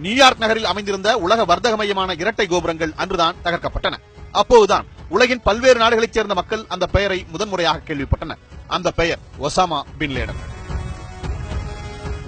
New York நகரில் அமைந்திருந்த உலக வர்த்தக மையமான இரட்டை கோபுரங்கள் அன்றுதான் தகர்க்கப்பட்டன. அப்போதுதான் உலகின் பல்வேறு நாடுகளைச் சேர்ந்த மக்கள் அந்த பெயரை முதன்முறையாக கேள்விப்பட்டனர். அந்த பெயர் ஒசாமா பின் லேடன்.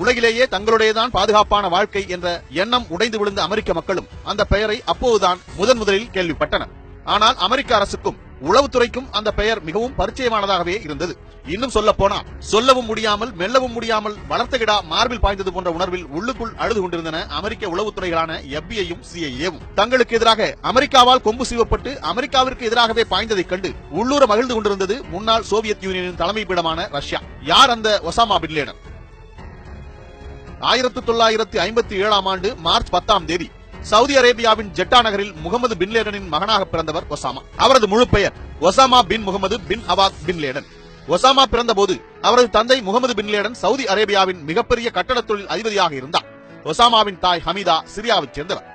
உலகிலேயே தங்களுடையதான் பாதுகாப்பான வாழ்க்கை என்ற எண்ணம் உடைந்து விழுந்த அமெரிக்க மக்களும் அந்த பெயரை அப்போதுதான் முதலில் கேள்விப்பட்டனர். ஆனால் அமெரிக்க அரசுக்கும் உளவுத்துறைக்கும் அந்த பெயர் மிகவும் பரிச்சயமானதாகவே இருந்தது. இன்னும் சொல்ல போனால் சொல்லவும் முடியாமல் மெல்லவும் முடியாமல் வளர்த்த கிடா மார்பில் பாய்ந்தது போன்ற உணர்வில் உள்ளுக்குள் அழுது கொண்டிருந்தன அமெரிக்க உளவுத்துறைகளான FBI-யும் CIA-வும். தங்களுக்கு எதிராக அமெரிக்காவால் கொம்பு சீவப்பட்டு அமெரிக்காவிற்கு எதிராகவே பாய்ந்ததைக் கண்டு உள்ளூர மகிழ்ந்து கொண்டிருந்தது முன்னாள் சோவியத் யூனியனின் தலைமை பீடமான ரஷ்யா. யார் அந்த ஒசாமா பின் லேடன்? 1957 ஆண்டு மார்ச் 10 சவுதி அரேபியாவின் ஜெட்டா நகரில் முகமது பின் லேடனின் மகனாக பிறந்தவர் ஒசாமா. அவரது முழு பெயர் ஒசாமா பின் முகமது பின் அவாத் பின் லேடன். ஒசாமா பிறந்தபோது அவரது தந்தை முகமது பின் லேடன் சவுதி அரேபியாவின் மிகப்பெரிய கட்டடத் தொழில் அதிபதியாக இருந்தார். ஒசாமாவின் தாய் ஹமீதா சிரியாவைச் சேர்ந்தவர்.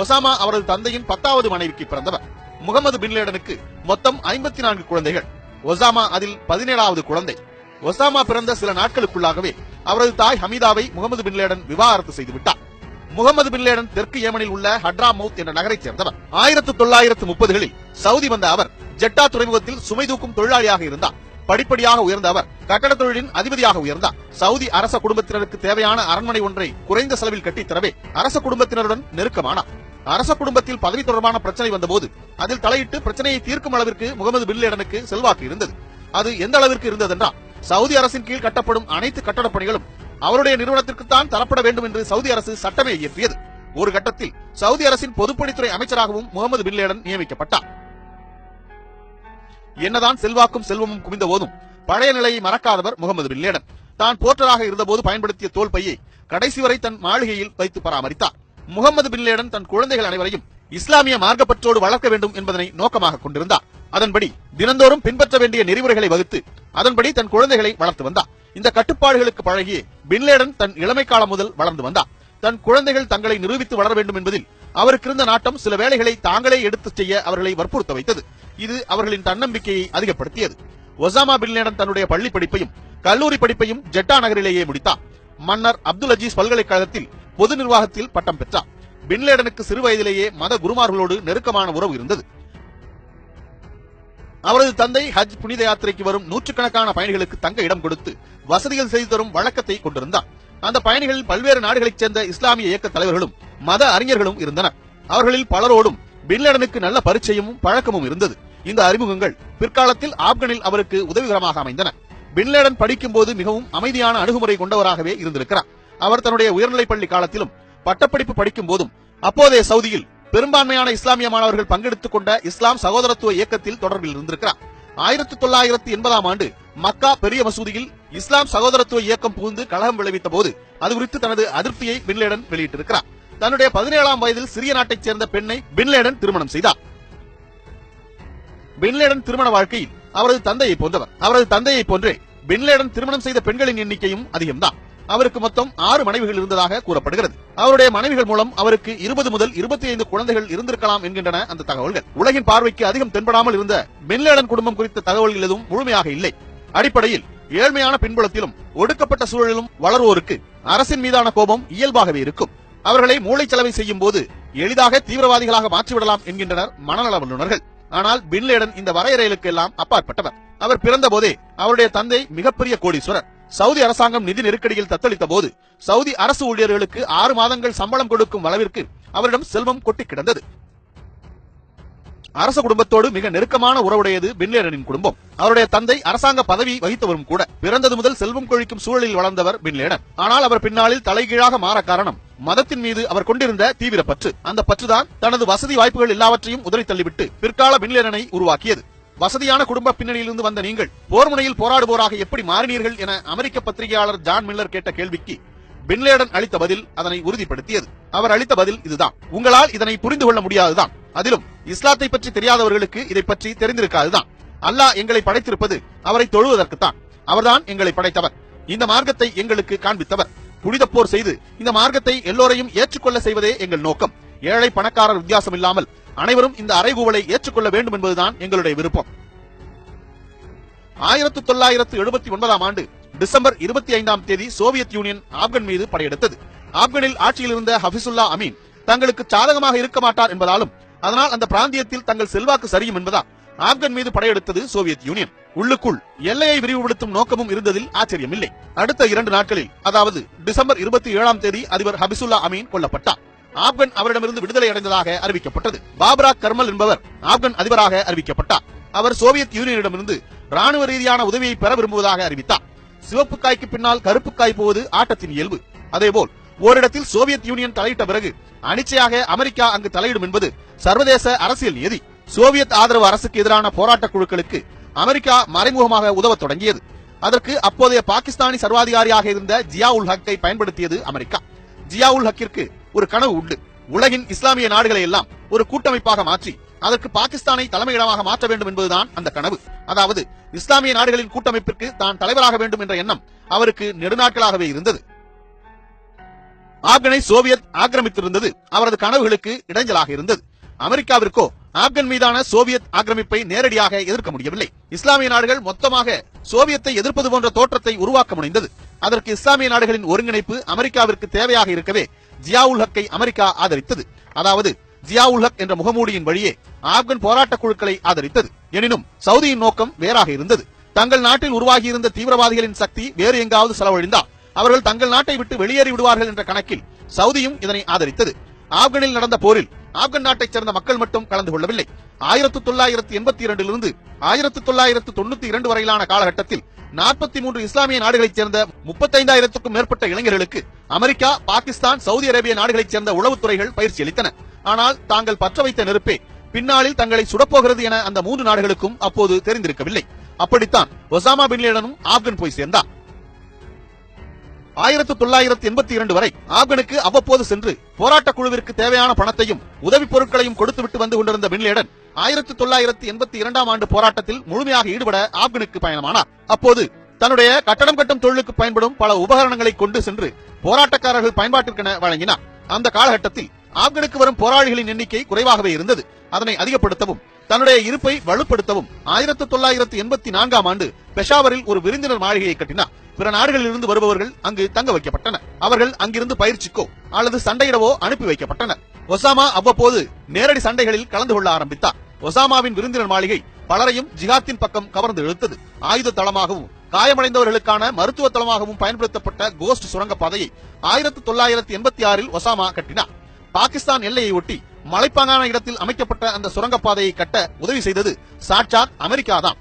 ஒசாமா அவரது தந்தையின் 10வது மனைவிக்கு பிறந்தவர். முகமது பின் லேடனுக்கு மொத்தம் 54 குழந்தைகள். ஒசாமா அதில் 17வது குழந்தை. ஒசாமா பிறந்த சில நாட்களுக்குள்ளாகவே அவரது தாய் ஹமீதாவை முகமது பின் லேடன் விவாகரத்து செய்துவிட்டார். முகமது பின் லேடன் தெற்கு ஏமனில் உள்ள ஹட்ராமவுத் என்ற நகரைச் சேர்ந்தவர். 1930களில் சவுதி வந்த அவர் ஜெட்டா துறைமுகத்தில் சுமை தூக்கும் தொழிலாளியாக இருந்தார். படிப்படியாக உயர்ந்த அவர் கட்டட தொழிலின் அதிபதியாக உயர்ந்தார். சவுதி அரச குடும்பத்தினருக்கு தேவையான அரண்மனை ஒன்றை குறைந்த செலவில் கட்டித்தரவே அரச குடும்பத்தினருடன் நெருக்கமானார். அரச குடும்பத்தில் பதவி தொடர்பான பிரச்சனை வந்தபோது அதில் தலையிட்டு பிரச்சனையை தீர்க்கும் அளவிற்கு முகமது பின் லேடனுக்கு செல்வாக்கு இருந்தது. அது எந்த அளவிற்கு இருந்ததென்றால் சவுதி அரசின் கீழ் கட்டப்படும் அனைத்து கட்டடப் பணிகளும் அவருடைய நிறுவனத்திற்குத்தான் தரப்பட வேண்டும் என்று சவுதி அரசு சட்டமே இயற்றியது. ஒரு கட்டத்தில் சவுதி அரசின் பொதுப்பணித்துறை அமைச்சராகவும் முகமது பின் லேடன் நியமிக்கப்பட்டார். என்னதான் செல்வாக்கும் செல்வமும் குவிந்த போதும் பழைய நிலையை மறக்காதவர் முகமது பின் லேடன். தான் போர்ட்டராக இருந்தபோது பயன்படுத்திய தோல் பையை கடைசி வரை தன் மாளிகையில் வைத்து பராமரித்தார். முகமது பின் லேடன் தன் குழந்தைகள் அனைவரையும் இஸ்லாமிய மார்க்கப்பற்றோடு வளர்க்க வேண்டும் என்பதனை நோக்கமாக கொண்டிருந்தார். அதன்படி தினந்தோறும் பின்பற்ற வேண்டிய நெறிமுறைகளை வகுத்து அதன்படி தன் குழந்தைகளை வளர்த்து வந்தார். இந்த கட்டுப்பாடுகளுக்கு பழகிய பின் லேடன் தன் இளமை காலம் முதல் வளர்ந்து வந்தார். தன் குழந்தைகள் தங்களை நிரூபித்து வளர வேண்டும் என்பதில் அவருக்கு இருந்த நாட்டம் சில வேளைகளை தாங்களே எடுத்துச் செய்ய அவர்களை வற்புறுத்த வைத்தது. இது அவர்களின் தன்னம்பிக்கையை அதிகப்படுத்தியது. ஒசாமா பின் லேடன் தன்னுடைய பள்ளி படிப்பையும் கல்லூரி படிப்பையும் ஜெட்டா நகரிலேயே முடித்தார். மன்னர் அப்துல் அஜீஸ் பல்கலைக்கழகத்தில் பொது நிர்வாகத்தில் பட்டம் பெற்றார். பின் லேடனுக்கு சிறு வயதிலேயே மத குருமார்களோடு நெருக்கமான உறவு இருந்தது. அவரது தந்தை ஹஜ் புனித யாத்திரைக்கு வரும் நூற்றுக்கணக்கான பயணிகளுக்கு தங்க இடம் கொடுத்து வசதிகள் செய்து தரும் வழக்கத்தை கொண்டிருந்தார். அந்த பயணிகளில் பல்வேறு நாடுகளைச் சேர்ந்த இஸ்லாமிய இயக்க தலைவர்களும் மத அறிஞர்களும் இருந்தனர். அவர்களில் பலரோடும் பின் லேடனுக்கு நல்ல பரிச்சயமும் பழக்கமும் இருந்தது. இந்த அறிமுகங்கள் பிற்காலத்தில் ஆப்கனில் அவருக்கு உதவிகரமாக அமைந்தன. பின் லேடன் படிக்கும் போது மிகவும் அமைதியான அணுகுமுறை கொண்டவராகவே இருந்திருக்கிறார். அவர் தன்னுடைய உயர்நிலைப் பள்ளி காலத்திலும் பட்டப்படிப்பு படிக்கும் போதும் அப்போதைய சவுதியில் பெரும்பான்மையான இஸ்லாமிய மாணவர்கள் பங்கெடுத்துக் கொண்ட இஸ்லாம் சகோதரத்துவ இயக்கத்தில் தொடர்பில் இருந்திருக்கிறார். 1980 ஆண்டு மக்கா பெரிய மசூதியில் இஸ்லாம் சகோதரத்துவ இயக்கம் புகுந்து கலகம் விளைவித்த போது அது குறித்து தனது அதிருப்தியை பின் லேடன் வெளியிட்டிருக்கிறார். தன்னுடைய 17ஆம் வயதில் சிறிய நாட்டைச் சேர்ந்த பெண்ணை பின் லேடன் திருமணம் செய்தார். பின் லேடன் திருமண வாழ்க்கையில் அவரது தந்தையை போன்றவர். அவரது தந்தையை போன்றே பின் லேடன் திருமணம் செய்த பெண்களின் எண்ணிக்கையும் அதிகம்தான். அவருக்கு மொத்தம் 6 மனைவிகள் இருந்ததாக கூறப்படுகிறது. அவருடைய மனைவிகள் மூலம் அவருக்கு 20 முதல் 25 குழந்தைகள் இருந்திருக்கலாம் என்கின்றன அந்த தகவல்கள். உலகின் பார்வைக்கு அதிகம் தென்படாமல் இருந்த பின் லேடன் குடும்பம் குறித்த தகவல்கள் எதுவும் முழுமையாக இல்லை. அடிப்படையில் ஏழ்மையான பின்புலத்திலும் ஒடுக்கப்பட்ட சூழலிலும் வளருவோருக்கு அரசின் மீதான கோபம் இயல்பாகவே இருக்கும். அவர்களை மூளைச்சலவை செய்யும் போது எளிதாக தீவிரவாதிகளாக மாற்றிவிடலாம் என்கின்றனர் மனநல வல்லுநர்கள். ஆனால் பின் லேடன் இந்த வரையறைகளுக்கு எல்லாம் அப்பாற்பட்டவர். அவர் பிறந்த போதே அவருடைய தந்தை மிகப்பெரிய கோடீஸ்வரர். சவுதி அரசாங்கம் நிதி நெருக்கடியில் தத்தளித்த போது சவுதி அரசு ஊழியர்களுக்கு 6 மாதங்கள் சம்பளம் கொடுக்கும் அளவிற்கு அவரிடம் செல்வம் கொட்டி கிடந்தது. அரச குடும்பத்தோடு மிக நெருக்கமான உறவுடையது பின் லேடனின் குடும்பம். அவருடைய தந்தை அரசாங்க பதவி வகித்தவரும் கூட. பிறந்தது முதல் செல்வம் கொழிக்கும் சூழலில் வளர்ந்தவர் பின் லேடன். ஆனால் அவர் பின்னாளில் தலைகீழாக மாற காரணம் மதத்தின் மீது அவர் கொண்டிருந்த தீவிர பற்று. அந்த பற்றுதான் தனது வசதி வாய்ப்புகள் எல்லாவற்றையும் உதறி தள்ளிவிட்டு பிற்கால பின் லேடனை உருவாக்கியது. வசதியான குடும்ப பின்னணியிலிருந்து வந்த நீங்கள் போர் முனையில் போராடுவோராக எப்படி மாறினீர்கள் என அமெரிக்க பத்திரிகையாளர் ஜான் மில்லர் கேட்ட கேள்விக்கு பின் லேடன் அளித்த பதில் அதனை உறுதிப்படுத்தியது. அவர் அளித்த பதில் இதுதான்: உங்களால் இதனை புரிந்து கொள்ள முடியாதுதான். அதிலும் இஸ்லாத்தை பற்றி தெரியாதவர்களுக்கு இதை பற்றி தெரிந்திருக்காதுதான். அல்லாஹ் எங்களை படைத்திருப்பது அவரை தொழுவதற்குத்தான். அவர்தான் எங்களை படைத்தவர். இந்த மார்க்கத்தை எங்களுக்கு காண்பித்தவர். புனித போர் செய்து இந்த மார்க்கத்தை எல்லோரையும் ஏற்றுக்கொள்ள செய்வதே எங்கள் நோக்கம். ஏழை பணக்காரர் வித்தியாசம் இல்லாமல் அனைவரும் இந்த அறைகூவலை ஏற்றுக்கொள்ள வேண்டும் என்பதுதான் எங்களுடைய விருப்பம். 1979 ஆண்டு டிசம்பர் 25 சோவியத் யூனியன் ஆப்கன் மீது படையெடுத்தது. ஆப்கனில் ஆட்சியில் இருந்த ஹபிசுல்லா அமீன் தங்களுக்கு சாதகமாக இருக்க மாட்டார் என்பதாலும் அதனால் அந்த பிராந்தியத்தில் தங்கள் செல்வாக்கு சரியும் என்பதால் ஆப்கன் மீது படையெடுத்தது சோவியத் யூனியன். உள்ளுக்குள் எல்லையை விரிவுபடுத்தும் நோக்கமும் இருந்ததில் ஆச்சரியமில்லை. அடுத்த 2 நாட்களில், அதாவது டிசம்பர் 27ஆம் தேதி அதிபர் ஹபிசுல்லா அமீன் கொல்லப்பட்டார். ஆப்கன் அவரிடமிருந்து விடுதலை அடைந்ததாக அறிவிக்கப்பட்டது. பாபரா கர்மல் என்பவர் ஆப்கன் அதிபராக அறிவிக்கப்பட்டார். அவர் சோவியத் யூனியனிடமிருந்து ராணுவ ரீதியான உதவியை பெற விரும்புவதாக அறிவித்தார். சிவப்பு காய்க்கு பின்னால் கருப்பு காய் போவது ஆட்டத்தின் இயல்பு. அதேபோல் ஓரிடத்தில் சோவியத் யூனியன் தலையிட்ட பிறகு அனிச்சையாக அமெரிக்கா அங்கு தலையிடும் என்பது சர்வதேச அரசியல் நியதி. சோவியத் ஆதரவு அரசுக்கு எதிரான போராட்ட குழுக்களுக்கு அமெரிக்கா மறைமுகமாக உதவ தொடங்கியது. அதற்கு அப்போதைய பாகிஸ்தானி சர்வாதிகாரியாக இருந்த ஜியா உல் ஹக்கை பயன்படுத்தியது அமெரிக்கா. ஜியா உல் ஹக்கிற்கு ஒரு கனவு உண்டு. உலகின் இஸ்லாமிய நாடுகளை எல்லாம் ஒரு கூட்டமைப்பாக மாற்றி அதற்கு பாகிஸ்தானை தலைமையிடமாக மாற்ற வேண்டும் என்பதுதான் அந்த கனவு. அதாவது இஸ்லாமிய நாடுகளின் கூட்டமைப்பிற்கு தான் தலைவராக வேண்டும் என்ற எண்ணம் அவருக்கு நெடுநாட்களாகவே இருந்தது. ஆப்கனை சோவியத் ஆக்கிரமித்திருந்தது அவரது கனவுகளுக்கு இடைஞ்சலாக இருந்தது. அமெரிக்காவிற்கோ ஆப்கன் மீதான சோவியத் ஆக்கிரமிப்பை நேரடியாக எதிர்க்க முடியவில்லை. இஸ்லாமிய நாடுகள் மொத்தமாக சோவியத்தை எதிர்ப்பது போன்ற தோற்றத்தை உருவாக்க முனைந்தது. அதற்கு இஸ்லாமிய நாடுகளின் ஒருங்கிணைப்பு அமெரிக்காவிற்கு தேவையாக இருக்கவே ஜியா உல் ஹக்கை அமெரிக்கா ஆதரித்தது. அதாவது ஜியா உல் ஹக் என்ற முகமூடியின் வழியே ஆப்கன் போராட்ட குழுக்களை ஆதரித்தது. எனினும் சவுதியின் நோக்கம் வேறாக இருந்தது. தங்கள் நாட்டில் உருவாகியிருந்த தீவிரவாதிகளின் சக்தி வேறு எங்காவது செலவழிந்தால் அவர்கள் தங்கள் நாட்டை விட்டு வெளியேறி விடுவார்கள் என்ற கணக்கில் சவுதியும் இதனை ஆதரித்தது. ஆப்கனில் நடந்த போரில் ஆப்கன் நாட்டைச் சேர்ந்த மக்கள் மட்டும் கலந்து கொள்ளவில்லை. 1982 1992 வரையிலான காலகட்டத்தில் 43 இஸ்லாமிய நாடுகளைச் சேர்ந்த 35,000க்கும் மேற்பட்ட இளைஞர்களுக்கு அமெரிக்கா, பாகிஸ்தான், சவுதி அரேபிய நாடுகளைச் சேர்ந்த உளவுத்துறைகள் பயிற்சி அளித்தன. ஆனால் தாங்கள் பற்ற வைத்த நெருப்பே பின்னாளில் தங்களை சுடப்போகிறது என அந்த 3 நாடுகளுக்கும் அப்போது தெரிந்திருக்கவில்லை. அப்படித்தான் ஒசாமா பின் லேடனும் ஆப்கன் போய் சேர்ந்தார். 1982 வரை ஆப்கனுக்கு அவ்வப்போது சென்று போராட்ட குழுவிற்கு தேவையான பணத்தையும் உதவி பொருட்களையும் கொடுத்துவிட்டு வந்து கொண்டிருந்த பின் லேடன் 1982ஆம் ஆண்டு போராட்டத்தில் முழுமையாக ஈடுபட ஆப்கனுக்கு பயணமானார். அப்போது தன்னுடைய கட்டடம் கட்டும் தொழிலுக்கு பயன்படும் பல உபகரணங்களை கொண்டு சென்று போராட்டக்காரர்கள் பயன்பாட்டிற்கென வழங்கினார். அந்த காலகட்டத்தில் ஆப்கனுக்கு வரும் போராளிகளின் எண்ணிக்கை குறைவாகவே இருந்தது. அதனை அதிகப்படுத்தவும் தன்னுடைய இருப்பை வலுப்படுத்தவும் 1984ஆம் ஆண்டு பெஷாவரில் ஒரு விருந்தினர் மாளிகையை கட்டினார். பிற நாடுகளில் இருந்து வருபவர்கள் அங்கு தங்க வைக்கப்பட்டனர். அவர்கள் அங்கிருந்து பயிற்சிக்கோ அல்லது சண்டையிடவோ அனுப்பி வைக்கப்பட்டனர். ஒசாமா அவ்வப்போது நேரடி சண்டைகளில் கலந்து கொள்ள ஆரம்பித்தார். ஒசாமாவின் விருந்தினர் மாளிகை பலரையும் ஜிஹாத்தின் பக்கம் கவர்ந்து இழுத்தது. ஆயுத தளமாகவும் காயமடைந்தவர்களுக்கான மருத்துவ தளமாகவும் பயன்படுத்தப்பட்ட கோஸ்ட் சுரங்கப்பாதையை 1986இல் ஒசாமா கட்டினார். பாகிஸ்தான் எல்லையை ஒட்டி மலைப்பாங்கான இடத்தில் அமைக்கப்பட்ட அந்த சுரங்கப்பாதையை கட்ட உதவி செய்தது சாட்சாத் அமெரிக்கா தான்.